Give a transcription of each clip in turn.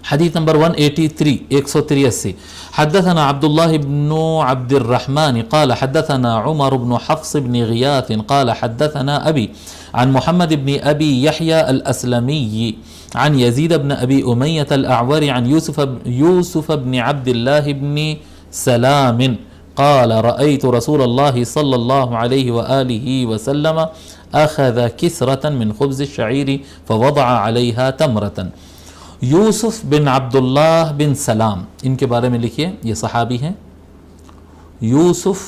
حدیث نمبر 183 183 حدثنا عبد الله بن عبد الرحمن قال حدثنا عمر بن حفص بن غياث قال حدثنا أبي عن محمد بن أبي يحيى الأسلمي عن يزيد بن أبي أمية الأعور عن يوسف بن عبد الله بن سلام قال رأيت رسول الله صلى الله عليه وآله وسلم أخذ كسرة من خبز الشعير فوضع عليها تمرة. یوسف بن عبداللہ بن سلام، ان کے بارے میں لکھیے، یہ صحابی ہیں. یوسف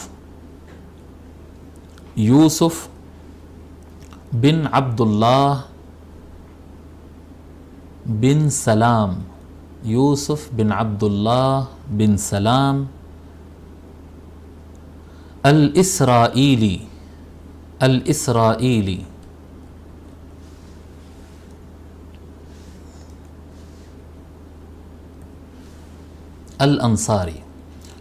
بن عبداللہ بن سلام، یوسف بن عبداللہ بن سلام الاسرائیلی الانصاری.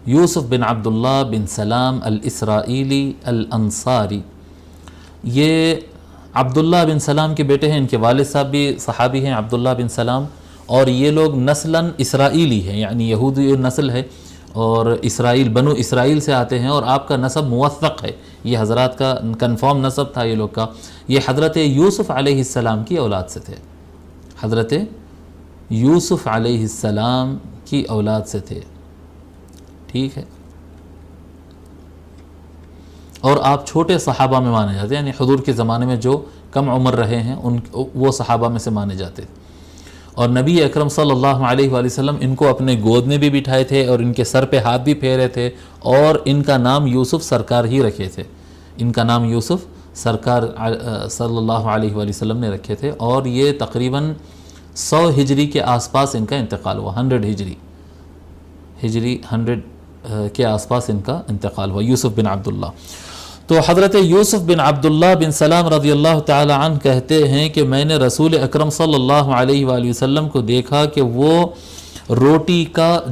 یوسف بن عبداللہ بن سلام الاسرائیلی الانصاری، یہ عبداللہ بن سلام کے بیٹے ہیں. ان کے والد صاحب بھی صحابی ہیں عبداللہ بن سلام، اور یہ لوگ نسلاً اسرائیلی ہیں، یعنی یہودی نسل ہے اور اسرائیل بنو اسرائیل سے آتے ہیں، اور آپ کا نسب موثق ہے. یہ حضرات کا کنفرم نسب تھا یہ لوگ کا. یہ حضرت یوسف علیہ السلام کی اولاد سے تھے، حضرت یوسف علیہ السلام کی اولاد سے تھے. ٹھیک ہے، اور آپ چھوٹے صحابہ میں مانے جاتے ہیں، یعنی حضور کے زمانے میں جو کم عمر رہے ہیں وہ صحابہ میں سے مانے جاتے تھے. اور نبی اکرم صلی اللہ علیہ وآلہ وسلم ان کو اپنے گود میں بھی بٹھائے تھے اور ان کے سر پہ ہاتھ بھی پھیرے تھے، اور ان کا نام یوسف سرکار ہی رکھے تھے. ان کا نام یوسف سرکار صلی اللہ علیہ وآلہ وسلم نے رکھے تھے. اور یہ تقریباً 100 ہجری کے آس پاس ان کا انتقال ہوا. 100 ہجری 100 کے آس پاس ان کا انتقال ہوا، یوسف بن عبداللہ. تو حضرت یوسف بن عبداللہ بن سلام رضی اللہ تعالی عنہ کہتے ہیں کہ میں نے رسول اکرم صلی اللہ علیہ وآلہ وسلم کو دیکھا کہ وہ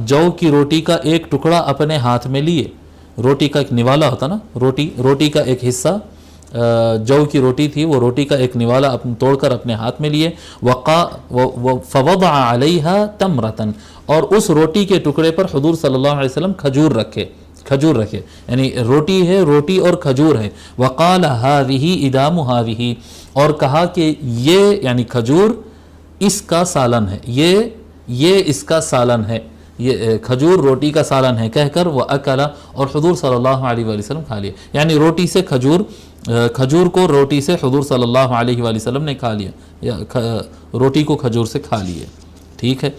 جو کی روٹی کا ایک ٹکڑا اپنے ہاتھ میں لیے. روٹی کا ایک نوالا ہوتا نا، روٹی کا ایک حصہ، جو کی روٹی تھی، وہ روٹی کا ایک نوالا توڑ کر اپنے ہاتھ میں لیے. فوضع علیہا تمرتن، اور اس روٹی کے ٹکڑے پر حضور صلی اللہ علیہ وسلم کھجور رکھے، یعنی روٹی اور کھجور ہے. وقال هذه ادام هذه، اور کہا کہ یہ یعنی کھجور اس کا سالن ہے، یہ اس کا سالن ہے، یہ کھجور روٹی کا سالن ہے کہہ کر وہ اکلا، اور حضور صلی اللہ علیہ وآلہ وسلم کھا لیا. یعنی روٹی سے کھجور کو روٹی سے حضور صلی اللہ علیہ وآلہ وسلم نے کھا لیا، یا روٹی کو کھجور سے کھا لیے. ٹھیک ہے.